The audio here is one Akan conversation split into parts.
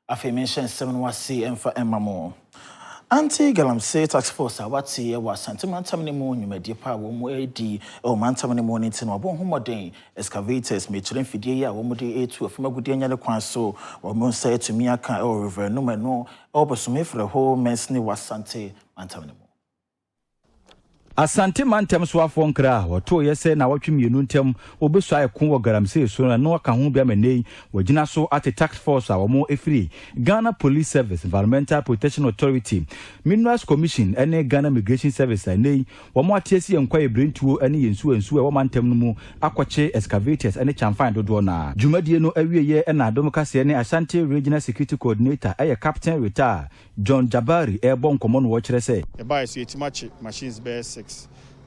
Affirmation 7 and for Emma Anti-Galamsey Task Force, what's here was Santimantamini Moon, you may dear power, D, or Mantamini morning, or bon homodane, excavators, Michelin Fidia, Womody A2, from a good day, so, or Moon say to me, I can't or river no, or Basumi for the whole messy was Santi Mantamini. Asante mantem so afọ nkra woto yese na watwe mienu ntem obesua ekon wo garamse so na no ka ho bia manei wagina so at task force a wo mo efiri Ghana Police Service, Environmental Protection Authority, Minerals Commission ene Ghana Migration Service anei wo mo atiesi enkwa ebrentuo ene yensu wo mantem no mu akwache excavators ene chamfan dodo na dwumadie no awieye ena Adom kase ene Ashanti Regional Security Coordinator Captain Retired John Jabari ebo nkomo no wo kire se e ba esi etimachi machines bear 6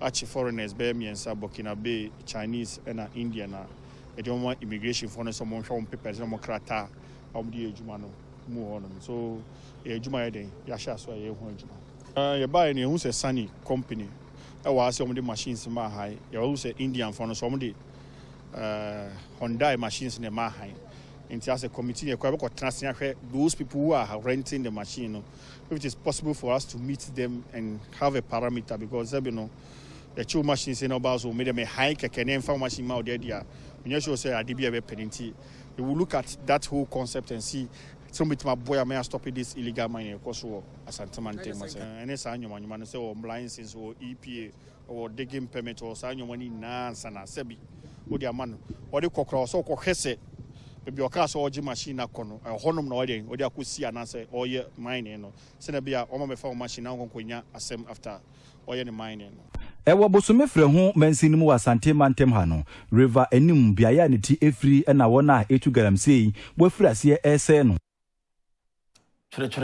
Archie foreigners bear miensa Burkina Faso, Chinese and Indian. I don't want immigration for someone from papers no krata the ejuma no mu on so ejuma dey yasha so ye ho ejuma you buy any who say Sunny company e wa say the machines ma high you who say Indian for no some the Hyundai machines ne ma high into as a committee those people who are renting the machine, if it is possible for us to meet them and have a parameter, because you know the two machines in about so made them a high can farm machine out there. When you show say a DBA penalty, we will look at that whole concept and see some bit my boy may stop this illegal mining because as Santamante and it's annual man say or license or EPA or digging permit or sign your money nance and a sebi or the man or the cockroach or cohese. Maybe your car or machine na kono honum na ode ode akusi anase oye mine no se na bia o ma me fa machine na nkonya asem after oye ne mine no ewo bosome frɛ ho mansini mu Asante mantem ha no river enim biaya ne ti efri na wona etu galamsey wo frɛ ase ese no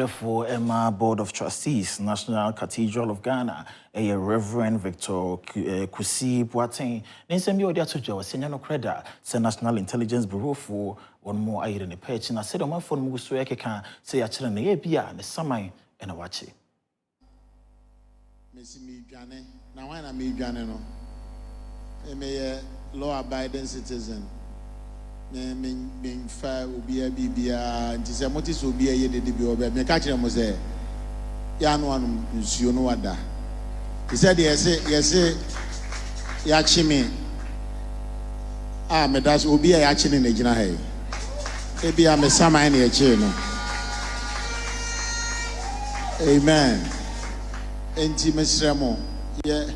for Emma Board of Trustees, National Cathedral of Ghana, a Reverend Victor Kusi Boateng. Ninsemi odia tojo senya no creda se National Intelligence Bureau for one more aid in the page. Na said on phone mugusu yake kan say a chile ne bia ne samai ena wachi. Messi mi dwane na wana mi dwane no. Me law abiding citizen. Me fa obia bibia nti se moti so obia ye de bi oba me ka kire mo se ya no anu nsuo no wada ti se de yese ya chimi me das obia ya chini na gina hai e bia me saman na ye no amen enti mesremo ye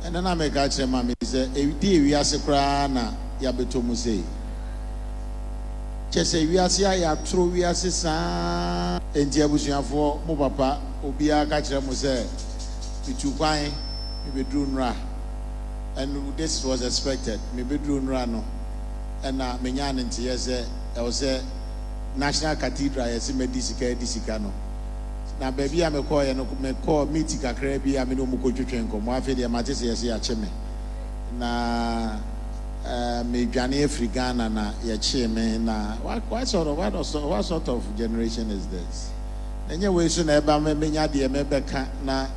ena na me ka kire ma me se e di wi ase kra na ya beto mu sei Chese wiase ya tro wiase sa enti abusuafo mo papa obia ka kire mo se bitu kwan me bedru nra and this was expected me bedru nra no and na menya nti yese e wo se National Cathedral yese medisika no na baby a me call ye no me call meet kakra bia me no mo kotwetwen ko mo afi de mate se yese ya cheme na me dwane Africana na ya cheme na what sort of generation is this? Enye we so na eba menya de mebeka na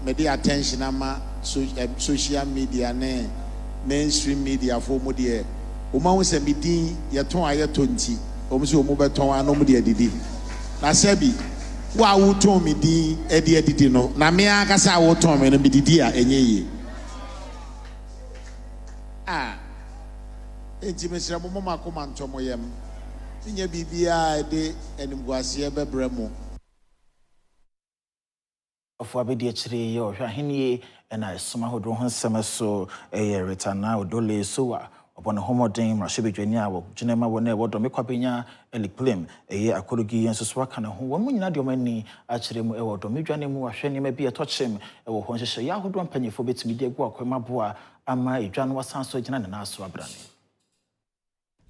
me dey attention ama social media ne mainstream media for mo de o ma won se me din ye ton aye tonti o mo se o mo beton anom de adidi na sebi wa wo ton me din e de adidi no na me aka sa wo ton me no me didi a enye yi enti mesra mo makoma ntomo yem tinya bibia de enimguase bebremo of abedi achire yo hwahenie na soma hodro ho nsem so retana odole so a obon homoden mrahwebedwani a wo dwunema wo na wodo mekwabenya eliclaim akorogi yenso so aka na ho wo nyina de omani achire mu wodo medwane mu ahwene ma bi etochem wo ho nhyehyɛ ya hodro mpanyefo betumi de egu akwemaboa ama edwane wasanso gina na naso abrane.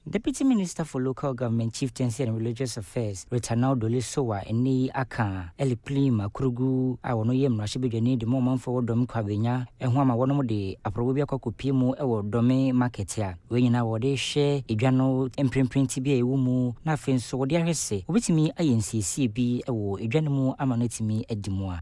Deputy Minister for Local Government, Chieftaincy and Religious Affairs, Retana Dole Sowa, and Nei Aka, Eliplima, Krugu, I will know yem Rashibidani, the moment for Dom Quabina, and Wama one of the Aprobia Cocupimu, or Dome Marketia, when you know they share a journal and print be a wumu, nothing so dear say, with me, INCCB, a general amanetimi at Dimoa.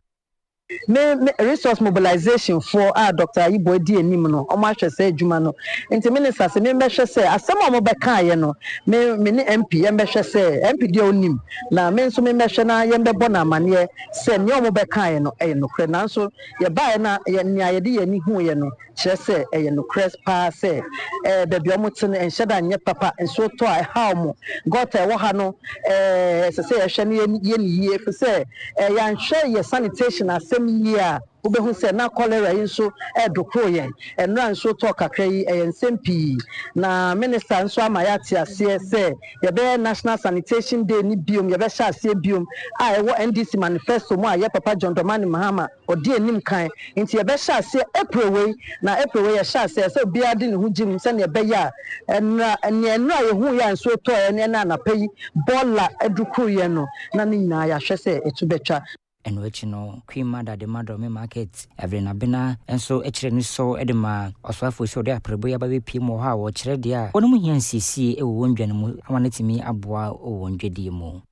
me resource mobilization for Dr. Ibo di enim no o ma hwe say adwuma no enti minister se me hwe say asem o mo beka ye no me ne MP em hwe say MP di onim na me nso me hwe na ye mbebo na amane say ne o mo beka ye no e no kre na nso ye ba ye na ye nya ye de ye ni hu ye no kire say e ye no kre pa say bebi o mo tene enhye da nye papa nso to a ha mo got e wo ha no se say ye hwe ne ye ni ye fi say ya nhwe ye sanitation asem year ubehu se na cholera nso edokro yen enra nso to kakra yi ensem na minister nso amaya te ase se ye be national sanitation day ni biom ye be sha ase biom a ewo NDC manifesto mu a ye papa John Domani Mahama odi enim kan nti ye be sha ase April we na April we ye sha ase se obi ade ne hu jim se ne be ya enra ye hu ya nso to ye na na payi bola edokro ye no na ni nyina ya hwe se etubetwa and which no Queen Mother the mother me market every na bena and so ni so edema oswafo so de aprebo ya ba be pie mo ha wo kire dia wonu mu hian sisi e wo wondwane mu amanetimi aboa o wondwedi mu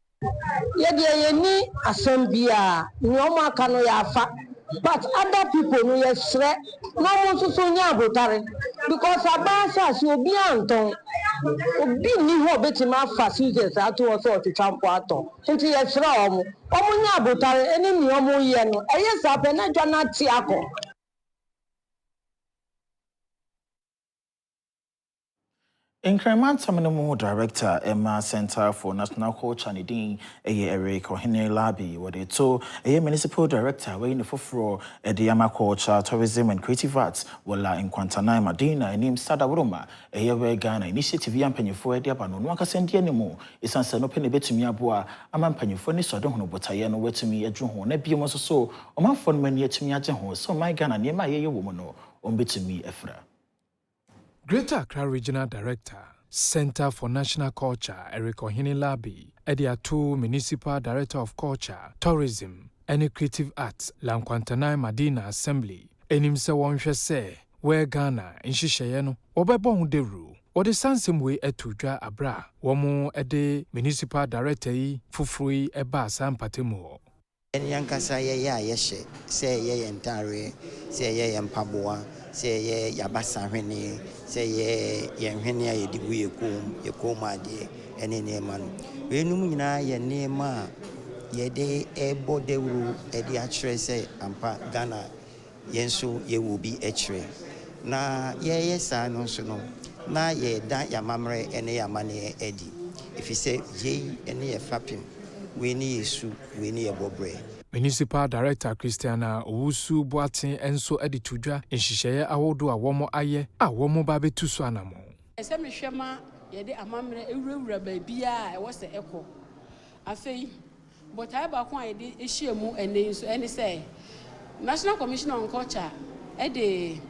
ye de ye ni asambia ni o ma aka no ya fa but other people no ye sre no mo so nya abotare because abasa si obi anton obi ni ho betima facilities ato so to champo ato nti ye sre omo nya abotare eni ni omo ye no eye sa pe na dwa na ti akọ. Incremental Director Emma Center for National Culture Nidin Eric Ohene Labi Wadeto Municipal Director where in the for Ediama Culture, Tourism and Creative Arts wala in Quantanai Madina and name Sada Roma a Ghana initiative yan penifo Ediabano no sendi anymore is answer no penny bet to me aboa aman penifoni so I don't know what I know where to me a drone ne be almost so or my phone when yet to me at home so my Ghana near my woman on bit to me Efra. Greater Accra Regional Director, Center for National Culture, Eric Ohene Labi, Edia 2 Municipal Director of Culture, Tourism, and Creative Arts, Lankwantanai Madina Assembly, Enimse Wonhwe se, where Ghana, in Shishayeno, Obebon Deru, or the Sansem way etudra abra, Womo Ede Municipal Director Fufui Eba Sampatemo. Yankasa yeshe, say ye entire, say ye empaboa, say ye yabasa hene, say ye yenhenia ye dibu ye koma de, any neman. Venumina ye nema, ye de ebo de ru, edi atre say, ampa Ghana, yenso ye will be a tre. Na ye yes, I know so no. Na ye da yamamre, any yamane edi. If you say ye, any a fapping. We need su, we need a bobre. Municipal Director Christiana Owusu Boatin enso editudwa enhihye awodo a womo aye a womo ba betuso anamo. Ese mehwema ye de amamre ewurawura ba bia e wo se eko. Afei botai ba ko ye de ehiemu ene so ene se National Commission on Culture e de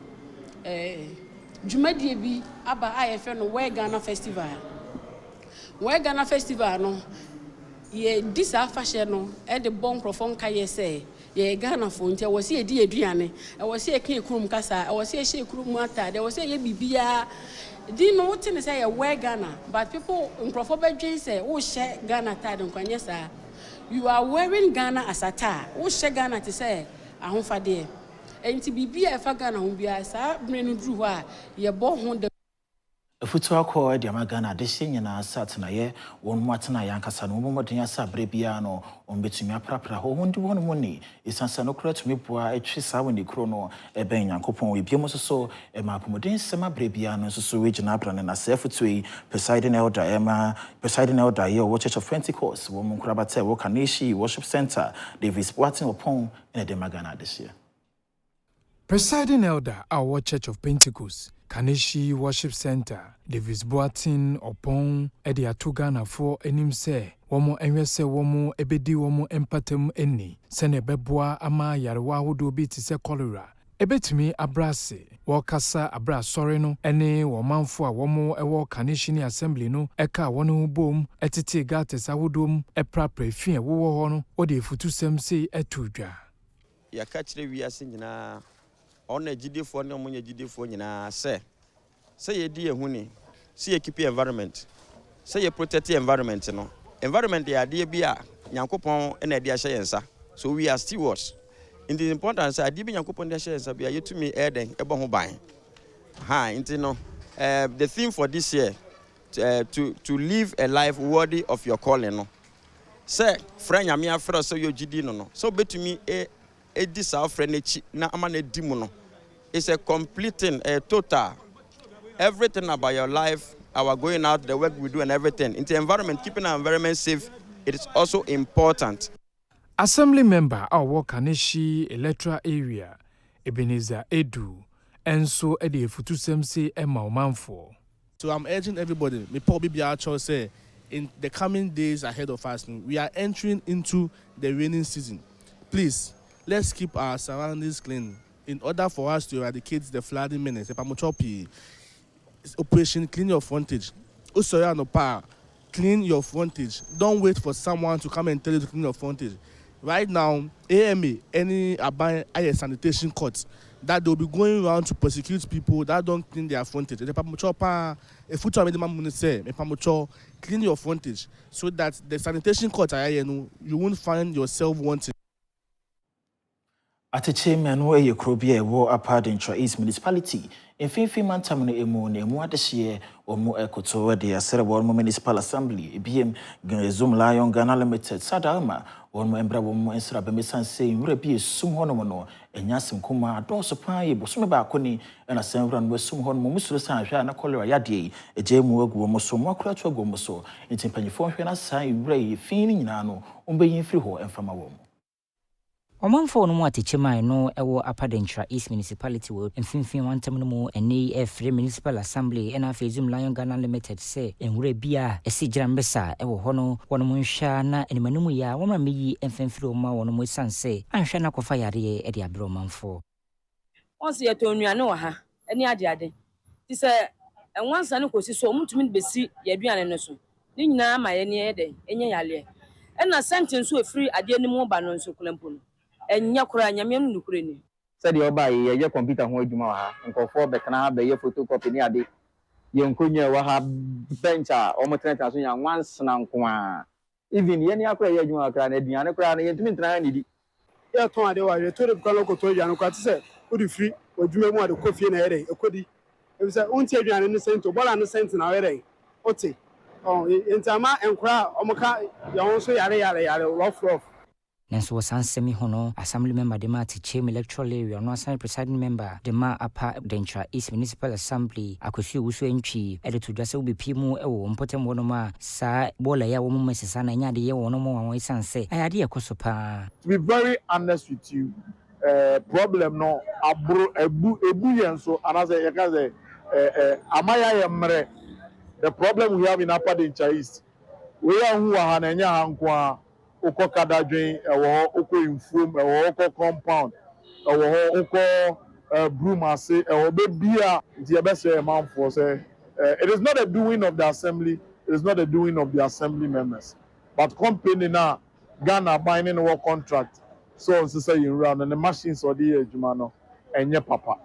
dwumadie bi aba ayefe no We Ghana Festival. We Ghana Festival no ye disa fashion no e de bon profon ka ye say ye Ghana fo ntia wo se ye di aduane e wo se ye kan kurum kasa e wo se ye hye kurum ata de wo se ye bibia di no wote ne say ye We Ghana but people in profo bedwen say wo hye Ghana tade nkwanye sa you are wearing Ghana as a tie wo hye Ghana te say ahofade enti bibia e fa Ghana ho bia sa brenu dru ho a ye bo ho de Futu akọ de amagana de nyina sat na ye won matena yankasa no momoden asa brebia no on betumi aprapra ho hondi won moni isansa no kura tumi boa etwi sa woni kro no ben yankopon we biemo so e ma pomoden sema brebia no so regional brand na sefutu yi presiding elder ye wo Church of Pentecost wo munkrabate wo Kaneshi Worship Center Davis Boatin opon in de magana this year. Presiding elder our Church of Pentecost Kaneshi Worship Center, Davis Boatin Opon, Edia Tugana for Enimse, Womo Enwese Womo Ebedi Womo Empatem Eni, Sene Beboa Ama Yarwa Wodo Biti se cholera. Ebetimi abrase, Wakasa abra soreno, ene womanfo a womo ewo Kaneshi ni assembly no, eka wono bom, etete gates awodom, eprapre fie wo ho no, ode futu semse etudwa. Ya kachire wiase nyina ona gidefo ne omonya gidefo nyina say ye di ehuni say ye keep environment say ye protect environment no environment ya de bia nyankopon na de ahye yensa so we are stewards In the importance, I did Yankupon the shares of you to me, Eden, Ebon Hobine. Hi, Intino. The theme for this year to live a life worthy of your calling. No? Say, friend, I'm here for so you GD no. So, bet to me, a this our friend, na amane dimono. It's a completing, a total, everything about your life, our going out, the work we do, and everything. In the environment, keeping our environment safe, it is also important. Assembly member our Kaneshi electoral area, Ebenezer Edu, and so Eddie Futusem say Emma Omanfo. So I'm urging everybody, me probably be our choice say, in the coming days ahead of us, we are entering into the raining season. Please, let's keep our surroundings clean in order for us to eradicate the flooding menace. Operation Clean Your Frontage. Clean your frontage. Don't wait for someone to come and tell you to clean your frontage. Right now, AMA, any sanitation courts, that they'll be going around to prosecute people that don't clean their frontage. Clean your frontage so that the sanitation courts you won't find yourself wanting. Ateche menu eye krobia ewo Apadentra East Municipality mfimfim mantam no emu na emu adehye omo ekoto de asere wo municipal assembly ebiem Zoom Lion Ghana Limited sadama won embra wo mu ensra be mesanse nwura bi esum hono no enyasem kuma adoso pan ye bosome ba akoni na senwura no esum hono mu musuro san hwa na kolera yade eje mu agu wo so mu akura to agu wo so entimpanyifo hwe na san nwura ye fin ni nyina no ombeyin firi ho emfama wo Omanfo no mu atechemai no ewo Apadentra East Municipality wo mfimfin wantam no mu ene free municipal assembly ena Zoom Lion Ghana Limited say enwure bia esigira mbesa ewo hono wono mu nhwa na enimanimu ya woma meyi mfimfiri oma wono mu sanse anhwa na kofa yare e de abro omanfo onse ye to nnuane wo ha eni ade ti se enwansa ne kosi so omutumi besi ye aduane no so ni nyina ma ye ne ede enye yale ena sentence so free ade animu ba no so kulempo no enya kura nyamem nukure ni said the oba ye computer ho adwuma wa ha nkofo bekana be ye photocopy ni ade ye nkonya wa ha bench a o moteneta so nya once na nko a even ye ni akura ye adwuma kra na aduane kura na ye ntumi ntana ni di ye ton ade wa ye to de kala ko to aduane kwa ti se o di free adwuma mu ade kofie na yere ekodi e se unti aduane no sento bola no sento na yere oti entama enkura o moka ye won so yare rough Nanso wasansemi hono assembly member dema Ateche electoral area no asan presiding member dema Apadentra East Municipal Assembly akofi wusu entwi edeto dwase obepi mu ewo mpotem wono ma sa bola ya wo mu sesa na nya de ye wono mo wanwe sanse ayade ekoso pa. To be very honest with you, problem no abro ebu yenso anase ye ka say amaya yemre. The problem we have in Apadentra East, we are who ha na nya ha nko a uko kadadwen ewo uko infum ewo uko compound ewo uko broom ase ewo be bia the ebese man for say it is not a doing of the assembly, it is not a doing of the assembly members, but company na Ghana binding our contract so say you run and the machines or the adwuma no enye papa.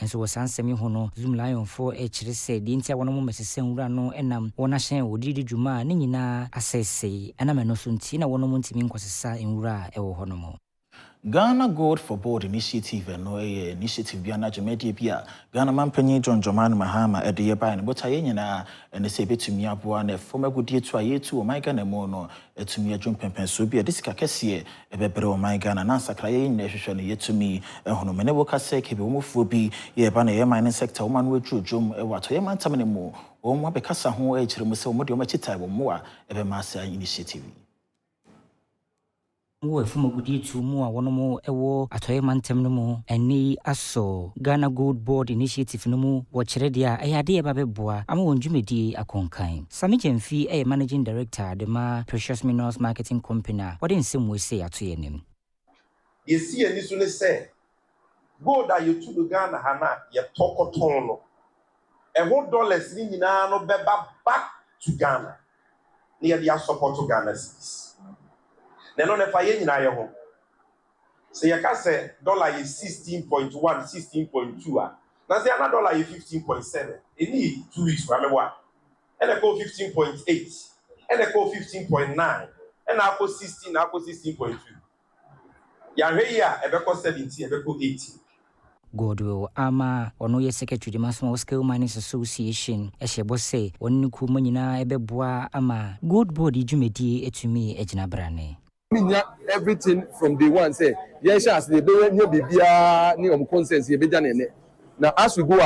Enso wasansemi hono Zoom Lion for echire se di ntia wono mo mesese nwura no enam wona hyen odidi dwuma ne nyina asese enam no so nti na wono mo ntimi nkosesa nwura ewo hono mo. Ghana Gold for Board Initiative no initiative bia na Jamaica bia Ghana Mampanyi John Joman Mahama ede ba ne bota ye nyina ene se betumi aboa na foma gudie tu ayetu o my Ghana mo no etumi adwum pempen so bia disika kese ebebre o my Ghana na sakra ye nyina hwehwe no yetumi hono mene wo kase kebe wo mofo bi ye ba na ye mining sector wo man wo dwudwum e wato ye mantam ne mo wo mo abekasa ho e kire mo se wo de o machitai wo mo a ebe ma sa initiative wo efumo gudi tu mu a wono mo ewo atoye mantem no mu eni aso Ghana Gold Board Initiative no mu wo kire dia ayade e ba beboa ama wondwumedi akonkan Sami Jemfi managing director de ma Precious Minerals Marketing Company what in nsem we say atoye nim ye si ani so ne say gold a yetu do Ghana hana ye tokoton no $1 ni nyina no beba back to Ghana ne ye dia support to Ghana cities. Neno ne fa ye nyina ye ho. Se ye ka se dollar is 16.1, 16.2 a. Na se ana dollar is 15.7. Eni 2 weeks wa me wa. Ene ko 15.8. Ene ko 15.9. Ene ko 16, na ko 16.2. yɛahwɛ yi a ɛbɛkɔ 17 ɛbɛkɔ 18. Godwill ama ono ye secretary the Small Scale Miners Association ehye say wonni ku manyina ebeboa ama good body dwumedi etumi ejina brane. Everything from day one say yes as the be bibia ni concerns ye beja nene. Now as we go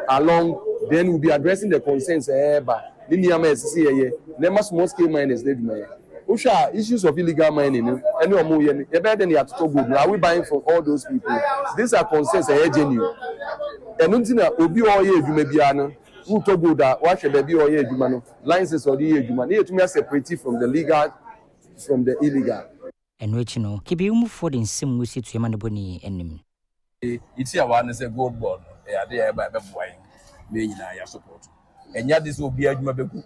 along then we'll be addressing the concerns but ni niam esisi ye na small scale miners dey do Usha issues of illegal mining any omo ye e better than atoto good. Are we buying from all those people? These are concerns genuine. Enu ntina obi o ye adwuma bia no who to good that what should be o ye adwuma no licenses or the adwuma na yetumi separate from the legal from the illegal. Enu echi no kibi umufo de nsem wusi tuyema ne boni enim. Iti awa ne say gold bond e ade e ba beboa yin me nyina ya support. Enya this obi adwuma beku.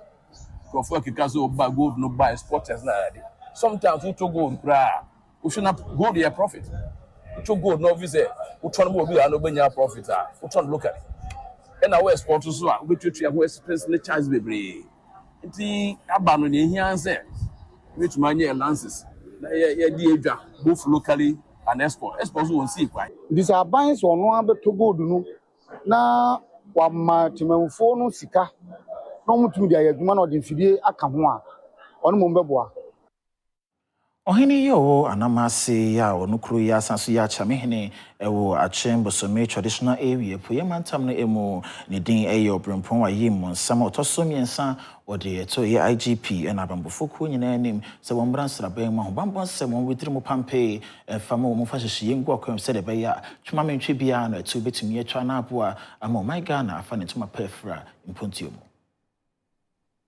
Ko for kika so ba gold no buy sporters na ade. Sometimes we to gold kra. We should not gold your profit. To gold no visa. We turn mo bi an obenya profit we turn locally. And our export so we twetwe ho especially charge bebre. Nti aba no ne hia say which many lances both locally and export so won see kwai these are buying so no abeto gold no na wa matemamfo no sika no mutumi dia yadwuma na odemfidie aka ho a ono mo mbeboa Ohini yo anamase ya onukuru ya sansu ya chamehene ewo achembosome traditional area puye mantam no emu ne din eyo brempon wa yim nsama otosomiensa ode to ye IGP na bambofoku nyina anim se wombran sraban ma ho bambon se mo wetiri mo pampe fama mo fahyehyie ngu akwam se de beya twuma mentwe bia na etu betumi etwa na aboa ama my Ghana afa ne tuma pefra impontio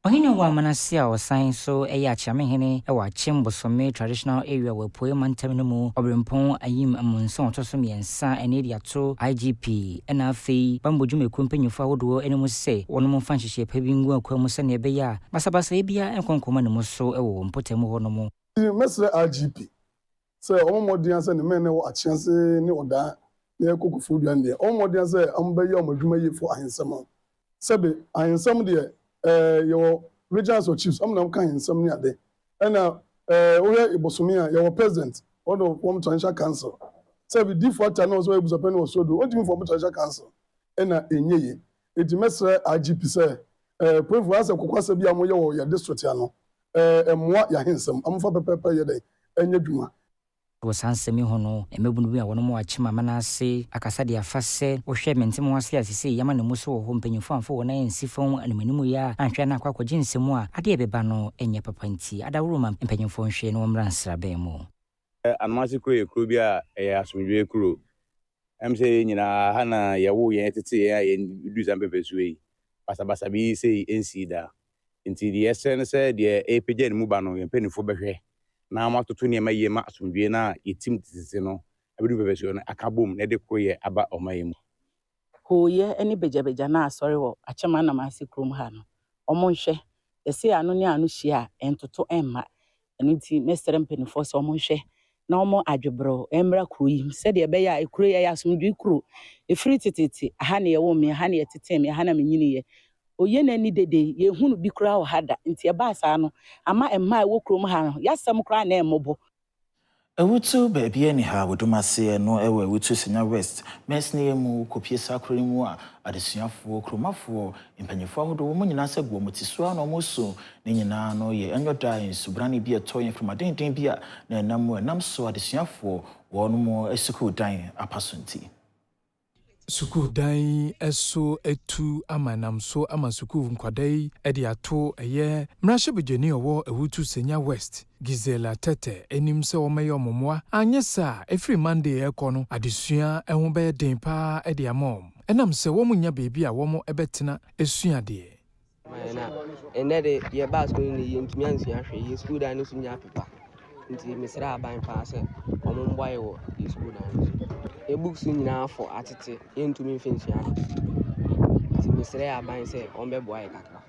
Ohini wa manasia o sign so eya chamehene ewa chimbosome traditional area we poe mantam no mu obrempon ayim amunson otosomiensa ene dia to IGP na afei bambodwumeku mpanyufo awodo ene mu se wono mu fanhyehye pabingu akwam se ne beya basabasa ebia enkonkoma ne mu so ewo mpotamu ho no mu mesre IGP se omomodian se ne men wo achianse ne oda ne ekokufu duan de omomodian se ambaye omadwuma yefo ahensam sebe ahensam de your regional chiefs am kan nsam ni ade na oye ibosomi a your president of form financial council say we default na so ebuso pen o so do what mean for financial council na enyeye eti mesre IGP say prefu asa kokwasa bia mo ye wo your district ya no emwa ya hensam amfa pepepe ye de enye dwuma Wasansemi hono emebunu bi a wono mo achima manase akasa de afase wo hwe mentemo ase asese yama ne muso wo ho mpanyimfo amfo wona ensifon animanimu ya anhwe na akwa kwaje nsemu a ade ebeba no enye papa nti adaworo ma mpanyimfo nhwe no mra nsraben mu anmasi kuro bi a asomdwe kuro emse nyina hana yawo ye tete ye du zambe besuwe basabasa bi sei ensida nti de esen se de epeje ne mu ba no ye mpanimfo behwe na amatoto ne maye ma asomdwe na yetim tete no abidu bebeso no akabom na de koye aba omayemu hoye eni bejabeja na asori wo achema na masi krom ha no omo nhwe ese anu ne anu hia entoto emma enti mesere mpanimfo se omo nhwe na omo adwebro emra kuro yi se de be ya ekuro ya asomdwe kuro efiri tete aha ne ye wo me aha ne ye tete me aha na menyini ye oye na ni dede ye hunu bi kura wo hada nti e ba asa no ama emma e wo krom ha no yasam kura na emobo Ewutu baby any ha wodumase no ewe ewutu Senior West mesne mu kopie sakro mu a adesuafo kromafo impanyefo ahodo wo nyina segwo mutiso na omoso ne nyina no ye enyoda insubrane bi etoye from adenden bi a na enam so adesuafo wono mo esiku dan apasonti Suku dai eso etu amanam so ama suku nkwadai edi ato eye mrashe bejeni owo ewutu Senior West Gizela Tete enim se omeyo momwa anyesa every Monday ekono adesua ehun be den pa edi amom enam se wo munya bebi a wo mo ebetena esua de na enede ye ba so ni yentumi ansua hwe ye school dan no sunya pepa nti mesra aban pa se omo mboye wo ye school dan e books nyina for atete yentumi mfensua nti mesra aban se ombe boye kakra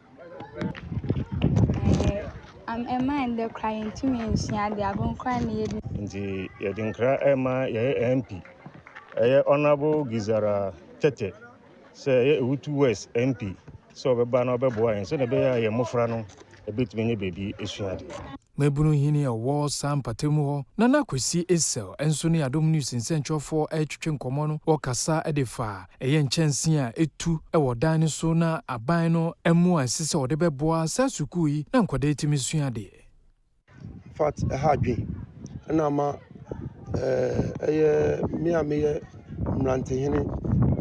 am mind the crying to me and she had the agon crying nti ye dinkra ema ye MP honorable Gizara Tete say ye Ewutu West MP so obeba na obeboa en so na be ya ye mofra no ebetumi nye bebi esuade Mabunu hini owo sam patemu ho Nana Kwesi Esel enso ne Adom News nsentro for etwetwe nkomo no wakasa edefa eye nchense a etu ewo dan ne so na aban no emu asise ode beboa sasuku yi na nkwade etimisuya de fat hadwe na ma eye mi ameye mrante hene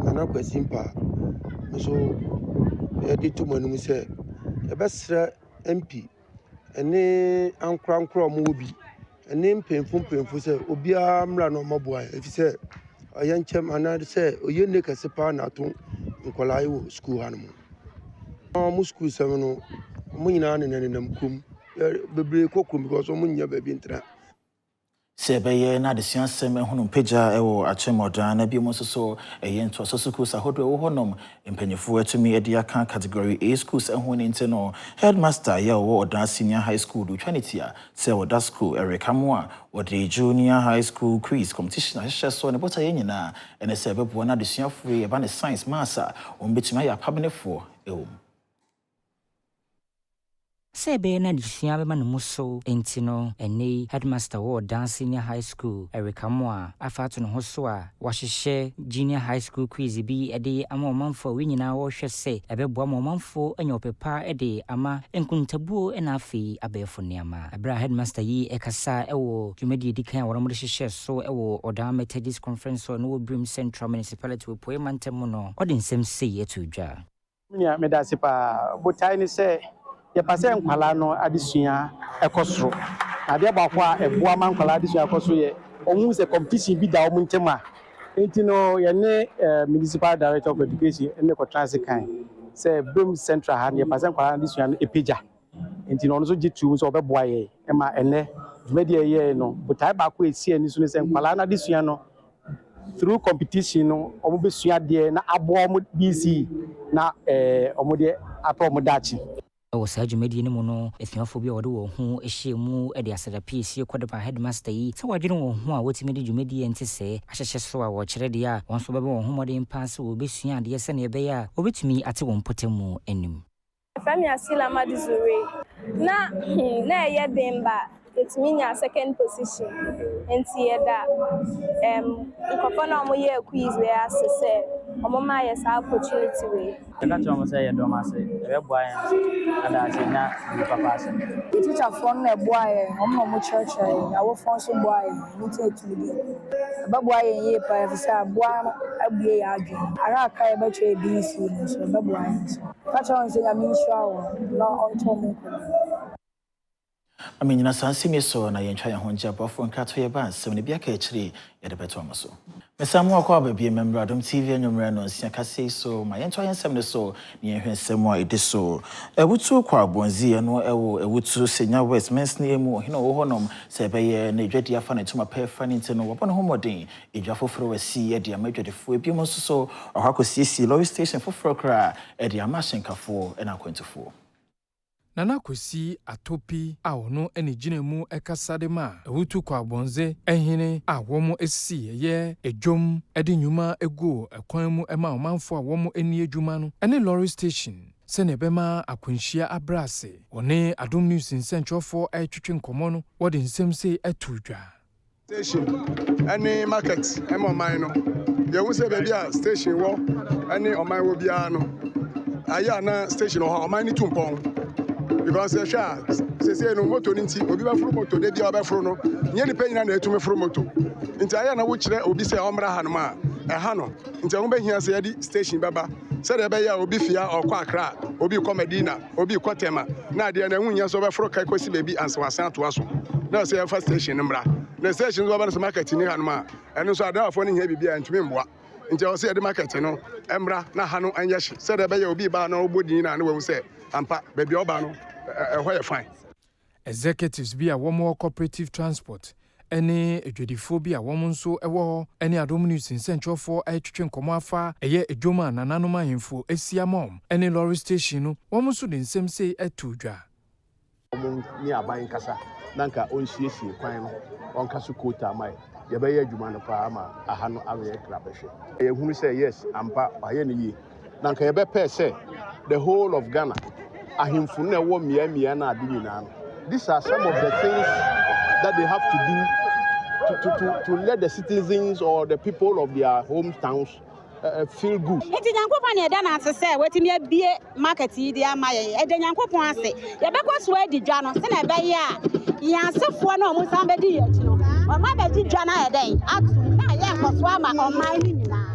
Nana Kwesi mpa so e di to manum se e besre MP ene ankra mo obi ene mpemfu se obia mra no maboa efise ayenchem anade se oyene kase pa na to nkolai wo school hanum mo school sem no mo nyina ne nenam kum bebre kokum because mo nya ba bi ntra Sebeye na adesua sem ehunu peja ewo achemodan na biomo so eye nto so schools ahodo wo honom empanyefo atumi edi aka category A schools ehunu nte no headmaster ye wo odan senior high school do twanitia se oda school erekamo a ode junior high school quiz competition ahye so ne bota ye nyina ene se bebo na adesua free e ba ne science massa ombetuma ya pabnefo ewo Sebe na disua be manu muso entino ene headmaster wo dance senior high school Erika Moa afatu no hoso a wahehye junior high school quiz bi ede ama omanfo we nyina wo hwe se ebeboa ma omanfo anya opepa ede ama enkuntabuo na afi abefo niama abra headmaster yi ekasa ewo dwumadi edikan a woromde hyehyɛ so ewo odan methodist conference no wo Brim Central Municipality wo poemantem no ode nsem sei etudwa nya medasipa botai ni se ye pase nkwala no adesua ekosoro na de ba kwa eboa man nkwala adesua ekosoro ye ohun se competition bi da omu ntema entino ye ne municipal director of education ene ko transikan se Brim Central ha ye pase nkwala adesua no epeja entino no so gitu so obeboa ye e ma ene dwumadi ye no botai ba kwa esi ani so ne se nkwala na adesua no through competition no omo besua de na abo omo BC na omo de ato omo dachi o sa dwumadi ne mu no efiafo bi wode wo ho ehye mu e de asada PC kodeba headmaster yi se wadwene wo ho a wotimi de dwumadi ente se ahyehye so a wo kyere de a wonso bebe wo ho modern pass wo besua de se ne be ya obetumi ate wo mpotemu anim Fami Asila Madizure na ye demba it mean your second position enti yeda nkofo na omo ye quiz we asese omo ma yes opportunity we ka chomo say Adom ase e boa yan ada chenya ni papa ase teacher from na boa yan omo church ya wo fon so boa yan ni tetu bi ba boa yan ye pa efisa boa abue ya adwen ara aka e ba che BC no so ba boa yan so ka chomo say ya mi sure na on to mo ko Aminyina sansimi so na yentwa ya honja bofo nkato ye ba nsem ne bia ka ekire ye de beto amaso mesamu akwa babie member Adom TV anwumre no nsia kase so ma yentwa yensem ne so ne yehwensem a ede so ewutu kwa bonzi no ewo ewutu senya west mensne emu hina wo honom se beye na edwadi afa ne tuma pefa ne ntino wo bono homoden edwa foforo wasi ye de amadwadefo ebi mo so ahakosisi low station foforo kra e de amashenkafo na kwentufo Nana Kwesi atopi a ono ene ginemu ekasade ma ewutu kwa bonze ehine a womo esi ye edwom ede nyuma ego ekwan mu ema omanfo a womo eni edwuma no ene lorry station se ne bema akunhia abrase one Adom News nsentwofo etwetwe nkomo no wode nsem se etudwa station any market ema oman no ye hu se baby a station wo any oman wo bia no aya na station ho oman ni tumpon because say no moto nti obi ba furu moto de bia ba furu no nye ni penyina na etumi furu moto nti aya na wo kire obi say omra ha no ma e ha no nti wo be hia say di station baba say de be ya obi fia okwa Accra obi ko Medina obi ko Tema na de na hunya so be furu kai kosi bebi ansawasan to aso na say first station mra na station zo ba no market ni ha no ma eno so adafo ni hia bibia ntumi mboa nti o say de market no emra na ha no anya hye say de be ya obi ba na obodi na na wo say ampa bebi oba no fine. Executives be a womo cooperative transport any edwedifo bi a womo nso ewo any Adom News nsentro for etwetwe nkomo afa eye edwoma nananoma hemfo esia mom any lorry station no womo nso de nsem sei etudwa womo ni aban kasa nanka onsiesie kwan no onka so kota mai ye be ye adwuma no pa ama aha no awe krabehwe ye hunu say yes ampa aye ne yi nanka ye be pay say the whole of Ghana ahemfo na wo mia na ade nyina no these are some of the things that they have to do to let the citizens or the people of their hometowns feel good. Enti nyankopon na eda na asese wetimi abie market yi dia amaye eda nyankopon ase ye bekọ so adi dwa no se na ebe ye a yansefo na omu san bedi ye chi no o ma bedi dwa na eden atu na ye nkoso ama oman ni nyina.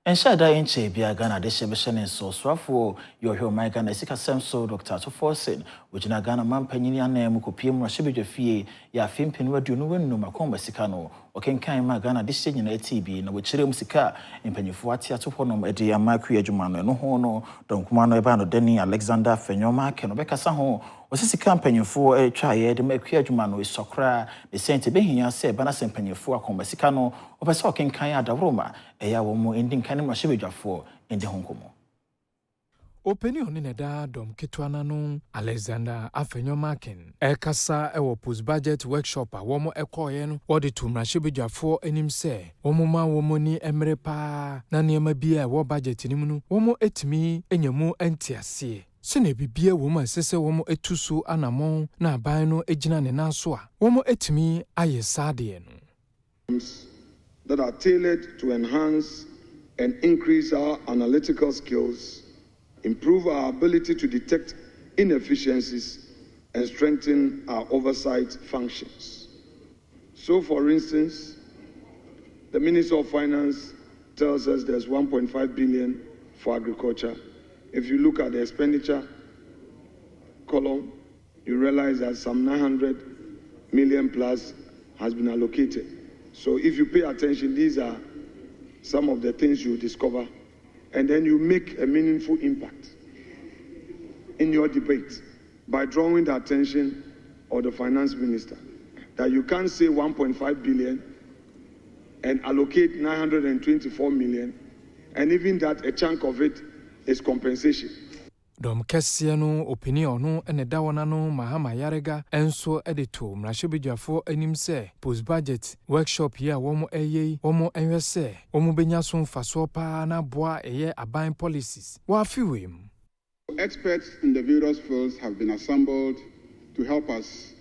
Enshada inche bia Ghana de shebeshene so swafo yohwe my Ghana sika semso Dr. Toforsen wojina Ghana mampanyini anem kopiem no shebedwafie ya fimpin waduonu wenu makomba sika no okenkan ma Ghana de shenyina TV na wochirem sika empanyifo ate atoponom ede amakwe adwuma no ho no donkuma no eba no Deni Alexander Fenyoma ke no bekasa ho osisika mpanyifo etwaye de makwe adwuma no esokra de sente behia se bana sempanyifo akomba sika no opese okenkan adavroma eya wo mo ending kan ma shebedwafo ende honkomo Openi oni neda Adom ketwana no Alexander Afenyomakin ekasa ewo post budget workshop a womo ekoye no wode to mrashebedwafo anim se womo ma womo ni emre pa na niema bia ewo budget ni mu no womo etimi enyamu entiase sene bibia womo asese womo etuso anamon na aban no egina ne naso a womo etimi ayesade no that are tailored to enhance and increase our analytical skills, improve our ability to detect inefficiencies, and strengthen our oversight functions. So, for instance, the Minister of Finance tells us there's 1.5 billion for agriculture. If you look at the expenditure column, you realize that some 900 million plus has been allocated. So if you pay attention, these are some of the things you discover, and then you make a meaningful impact in your debate by drawing the attention of the finance minister that you can't say 1.5 billion and allocate 924 million, and even that a chunk of it is compensation. Dom kese no opinion no ene da wona no mahama yarega enso edito mrashebedwafo anim se post budget workshop ya womo eye womo enwese womo benya so mfaso pa na boa eye aban policies wa afiwem. Experts in the various fields have been assembled to help us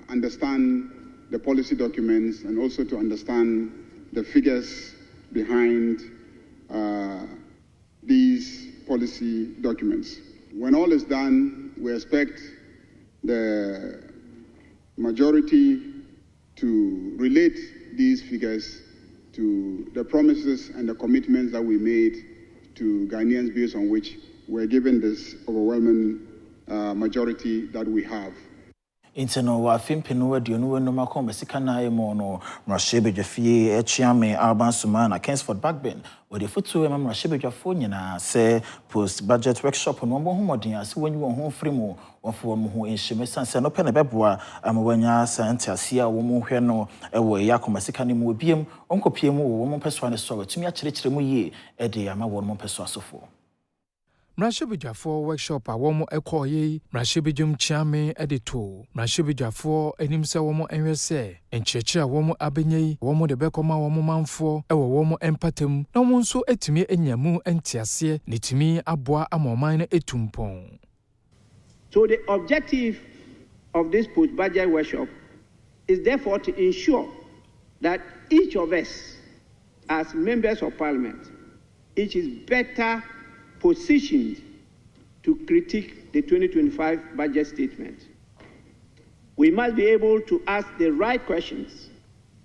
understand the policy documents and also to understand the figures behind these policy documents. When all is done, we expect the majority to relate these figures to the promises and the commitments that we made to Ghanaians based on which we're given this overwhelming majority that we have. Inteno wa fimpinu aduonu wenu makomba sika na emo no mrashebedwafie echiame Alban Sumana Kingsford Backbend wode futu e mrashebedwafo nyina se post budget workshop no mo homodin ase wanyi won ho frimu wofo mo ho enhyeme sanse no pene beboa amwanya sante ase a wo mo hwe no ewo yakoma sika ne mu obiem onkopiem wo mo peso ne so watumi akyerechire mu yie ede ama wo mo peso asofo. Mrashebedwafo workshop a womo ekoye mrashebedwum chiame edito mrashebedwafo animse womo enwese encheche a womo abenyei womo de bekoma womo manfo ewo womo empatem na womo nso etimi enyamu entiase netimi aboa amoman na etumpon. So the objective of this post-budget workshop is therefore to ensure that each of us as members of parliament each is better positioned to critique the 2025 budget statement. We must be able to ask the right questions,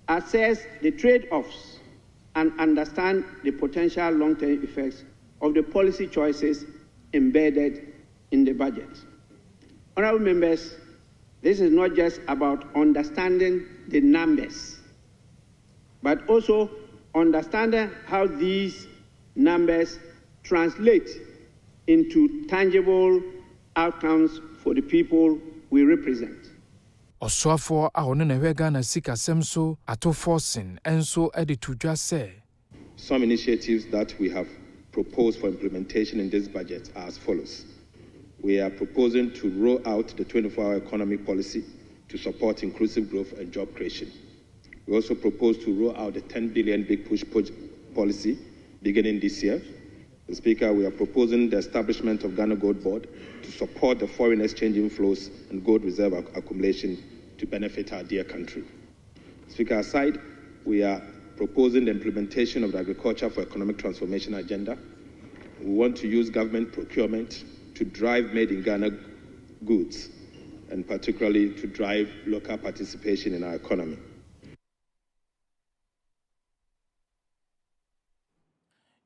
assess the trade-offs, and understand the potential long-term effects of the policy choices embedded in the budget. Honorable members, this is not just about understanding the numbers, but also understanding how these numbers translate into tangible outcomes for the people we represent. Oswafo a ono na hwega na sika semso ato forcing enso editudwa say some initiatives that we have proposed for implementation in this budget are as follows. We are proposing to roll out the 24-hour economic policy to support inclusive growth and job creation. We also propose to roll out the 10 billion big push policy beginning this year. Speaker, we are proposing the establishment of Ghana Gold Board to support the foreign exchange inflows and gold reserve accumulation to benefit our dear country. Speaker, aside, we are proposing the implementation of the Agriculture for Economic Transformation agenda. We want to use government procurement to drive made in Ghana goods, and particularly to drive local participation in our economy.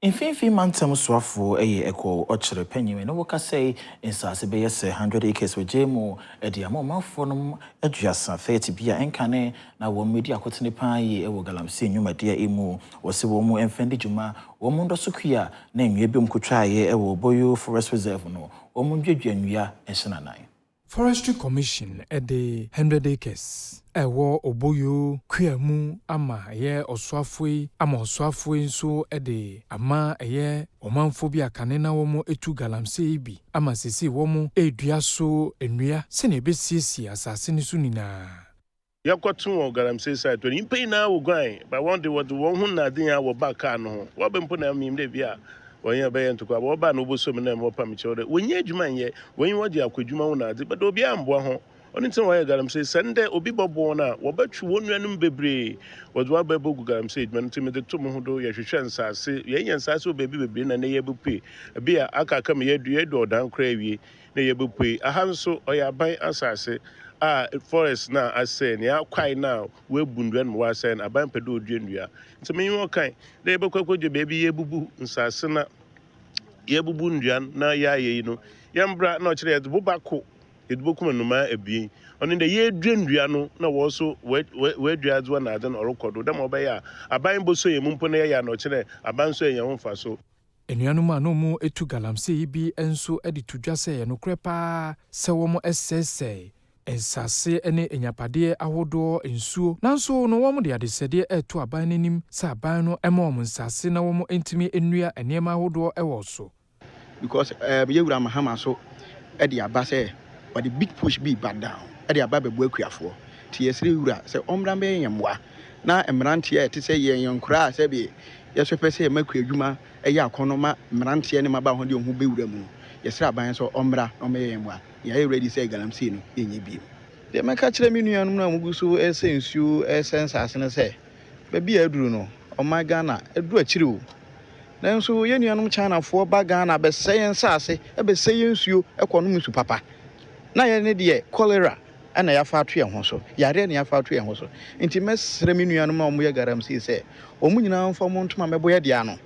Infinity Mantam Swafu, a echo, Ochre Penny, and Oka say, in Sassabes, 100 acres with Jamo, a diamond from a jassa, 30 beer and cane, now one media cotton pie, a wogalam senior, my dear emu, or Siwomu and Fendi Juma, or Mundo Sukia, name Yebum Kutraye, a wo boyo forest reserve no, or Munjuja and Sananai. Forestry Commission at the 100 acres. Ewo oboyo kuemu ama ye oswafwe ama oswafwe nso ede ama ye omanfobia kanena womo etu galamse ibi ama sisi womo edua so enua se na ebesiesi asase ni so nina yakwato wo galamse side to impe na wo gwan ba one day what wo hu na den ya wo baka no ho wo bempo na mim de bia wonye be ntoko wo ba no boso me na mo pa me chewde wonye adwuma nye wonye wodi akwadwuma wo na ade but obi ambo ho oni tin wo galamse sende obi bobo na wo batwu wonuanum bebre wodo ababo galamse adwuma ntim de to mo ho do ye hwehwe nsase ye nyansase obebi bebre na ye bupe bia aka ka me ye do dan kra wie na ye bupe ahanso oyaban asase forest na ase ne akwai na we bunduan mo ase na aban pedo oduanua ntimi wo kan na ye bekwakodje bebi ye bubu nsase na ye bubu nduan na ya ye no yambra na okire bubako edubokuma numa ebien oni de ye duandua no na wo so we duazo na ade na orokodo dem obeya aban boso ye mumpo na ya na okire aban so ye mfa so enuanum anomu etu galamse ibi enso edi tudwase ye no krepa se womo esese ensase ene enyapade ahodo ensuo nanso no womo de adesede etu aban nanim sa aban no emom nsase na womo entimi enua enema ahodo ewo so because ye wura mahama so e de aba se but the big push be back down e de aba bebu akuafo ti yesire wura se omra be yemwa na emrante e te se ye yonkura se be yeso pese ye maku adwuma e ya akonoma mrante ne maba ho de ohu be wura mu yesire aban so omra no me yemwa ya e ready say galamse no yenye bi de meka kire mi nuanum na muguso ese nsuo essence asene se ba bi aduru no o my Ghana aduru akire o nanso ye nuanum China fo ba Ghana be sey nsase e be sey nsuo ekonom nsu papa na ye ne de cholera ana ya fa ato ye ho so yare ne ya fa ato ye ho so nti mesre mi nuanum a omo ye galamse se omo nyina mfa mo ntoma mebo ye de ano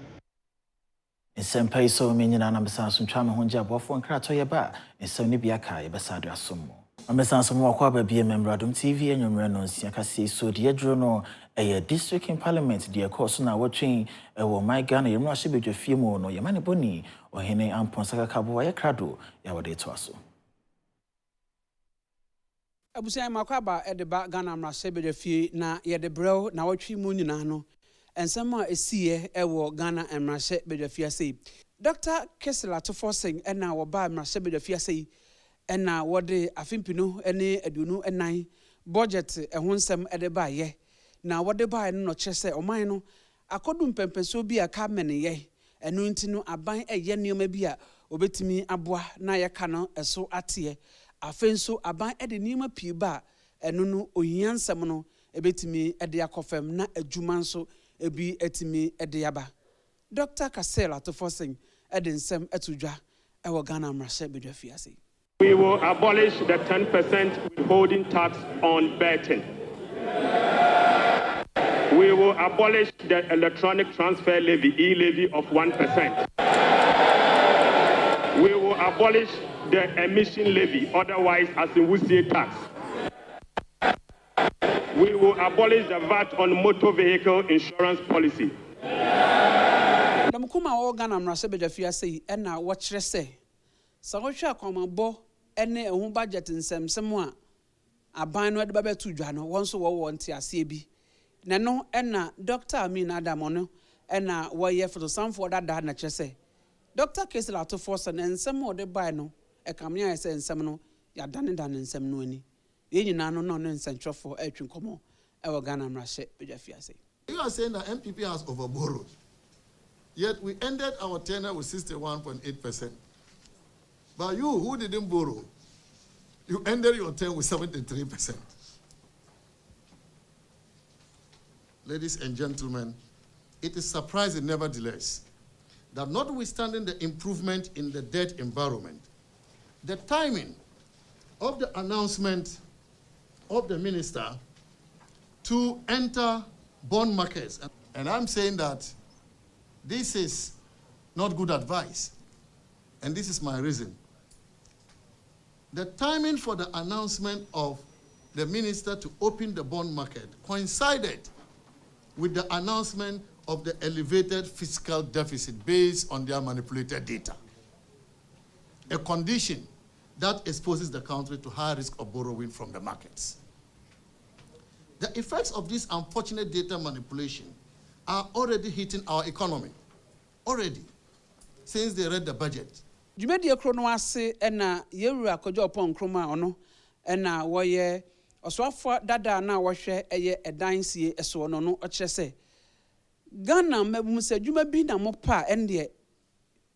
Nsempa iso menyina na mbesa so ntwa me ho nja bofo nkrato ye ba nsem ne bia ka ye besa do asomo mbesa so mo akwa ba bia member Adom TV enwumre no nsia kase so de yedro no eye district in parliament de course na watwen ewo my Ghana yemra hye fie mu no ye mane boni ohene amponsaka kabo ye krado ya wode to aso abusan makwa ba edeba Ghana mra hye fie na ye de brew na watwi mu nyina no ensema esiye ewo Ghana emrahye bedwafia sei Dr. Kesela to forcing ena wo ba emrahye bedwafia sei ena wode afimpino ene adunu enan budget ehonsem edeba ye na wode ba no kyese oman no akodum pempeso bi aka mene ye enu ntinu aban eye nioma bi a obetimi aboa na ye ka no eso ate afenso aban ede nioma pie ba enu no ohiansem no ebetimi ede akofem na adwuma nso ebi etimi edeyaba Dr. Kasela to forcing edensem etudwa ewo Ghana mrahye bedwafiase. We will abolish the 10% withholding tax on betting. We will abolish the electronic transfer levy, e-levy of 1%. We will abolish the emission levy, otherwise as in Wusie tax. We will abolish the VAT on motor vehicle insurance policy. Namukuma o Ghana mrahye bedwafiase ena wo kire se sawotwa akomabo ene ehu budget nsemsem a aban no de ba betu dwa no wonso wo ntiase bi neno ena Dr. Adom no ena wo ye fotosanfo dada na kire se Dr. Kesela to force na nsem o de bai no ekamya se nsem no ya dane nsem no ani yenyina no no nsentwofo atwinkomo ewo Ghana mrahye bedwafiase. You are saying that MPP has overborrowed. Yet we ended our tenure with 61.8%. But you who didn't borrow, you ended your term with 73%. Ladies and gentlemen, it is surprising, nevertheless, that notwithstanding the improvement in the debt environment, the timing of the announcement of the minister to enter bond markets, and I'm saying that this is not good advice, and this is my reason. The timing for the announcement of the minister to open the bond market coincided with the announcement of the elevated fiscal deficit based on their manipulated data, a condition that exposes the country to high risk of borrowing from the markets. The effects of this unfortunate data manipulation are already hitting our economy, already, since they read the budget. Jumedi ekrono ase na yewura kojo opon kroma ono na woye oswafo dada na wohwe eye edansie eso no no okirese Ghana mabum se dwuma bi na mopa ende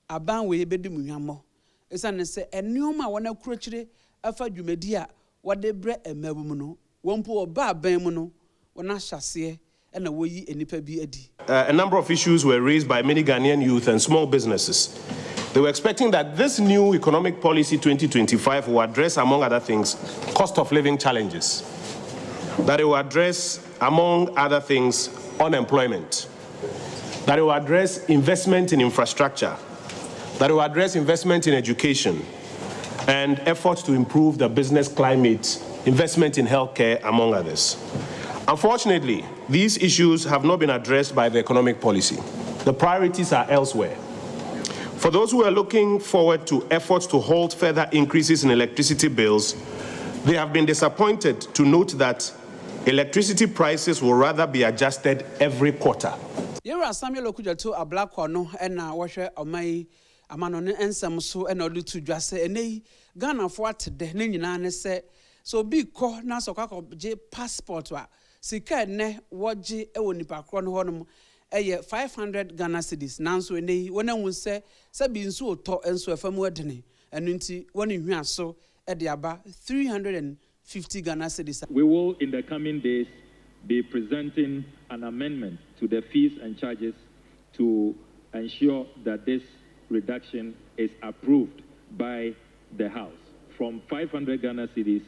aban we bedi munwamo esane se enioma wona kurokire afa dwumadi a wode bre emabum no wompo oba aban mu no wona hyase na woyi enipa bi adi. A number of issues were raised by many Ghanaian youth and small businesses. They were expecting that this new economic policy 2025 will address, among other things, cost of living challenges. That it will address, among other things, unemployment. That it will address investment in infrastructure. That it will address investment in education and efforts to improve the business climate, investment in healthcare, among others. Unfortunately, these issues have not been addressed by the economic policy. The priorities are elsewhere. For those who are looking forward to efforts to halt further increases in electricity bills, they have been disappointed to note that electricity prices will rather be adjusted every quarter. Yera Samuel Okujato ablakwa no na wohwe omai amano ne ensem so na odu tu dwase enei Ghana fo atede ne nyina ne se so bi ko na so kwakọ je passport wa sika ne woje ewo nipa kro no honom eye 500 Ghana cedis nanso enei wona hu se bi nso oto enso afamu adene enu nti woni hwi aso e de aba 350 Ghana cedis. We will in the coming days be presenting an amendment to the fees and charges to ensure that this reduction is approved by the House from 500 Ghana cedis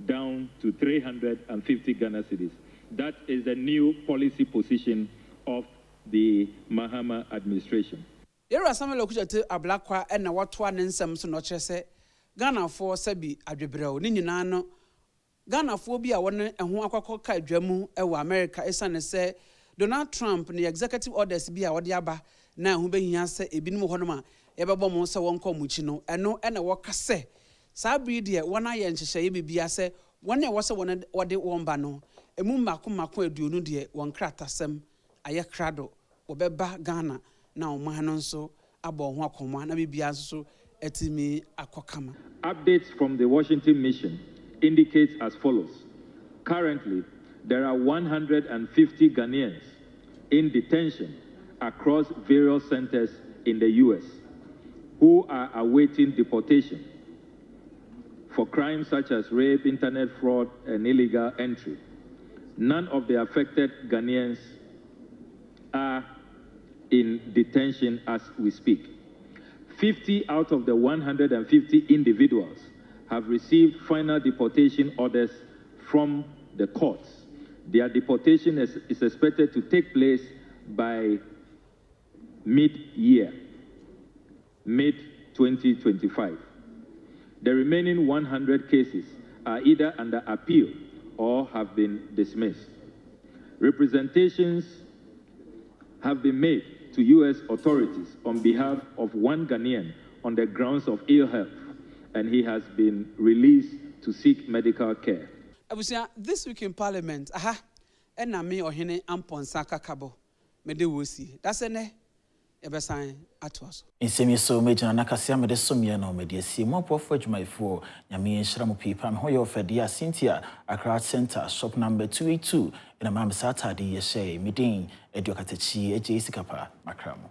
down to 350 Ghana cedis. That is the new policy position of the Mahama administration. Yera Samuel Okujato ablakwa na watwa ne nsem so no kyerese Ghana for sabi adwebrɛw ni nyina no Ghana for bi a won ho akwakọ ka adwamu e America esane se Donald Trump ne executive orders bi a wode aba na ho behia se ebinim ho no ma yebɛbɔ mo se won kɔ muchi no eno na wɔka se saa bri de wona ye nhyehye bibia se wona wo se wona wode won ba no emu mako aduonu de won kratasem aye krado wobɛba Ghana na ɔman no nso abɔ ho akɔma na bibia nso etimi akɔkama. Updates from the Washington mission indicates as follows. Currently, there are 150 Ghanaians in detention across various centers in the U.S. who are awaiting deportation for crimes such as rape, internet fraud, and illegal entry. None of the affected Ghanaians are in detention as we speak. 50 out of the 150 individuals have received final deportation orders from the courts. Their deportation is expected to take place by mid-year, mid-2025. The remaining 100 cases are either under appeal or have been dismissed. Representations have been made to U.S. authorities on behalf of one Ghanaian on the grounds of ill health, and he has been released to seek medical care. Abusia, this week in Parliament, ena me ohene amponsa kakabo me de wosi. That's ene ebesan atwas. Insemi so mejina nakasia me de somye na me de si mo pofo adwumaifo nyame nhira mo pipa me hoye ofedia Cynthia Accra Center shop number 282 ina mamsa atade ye share medin eduakatachi eje sikapa makramo.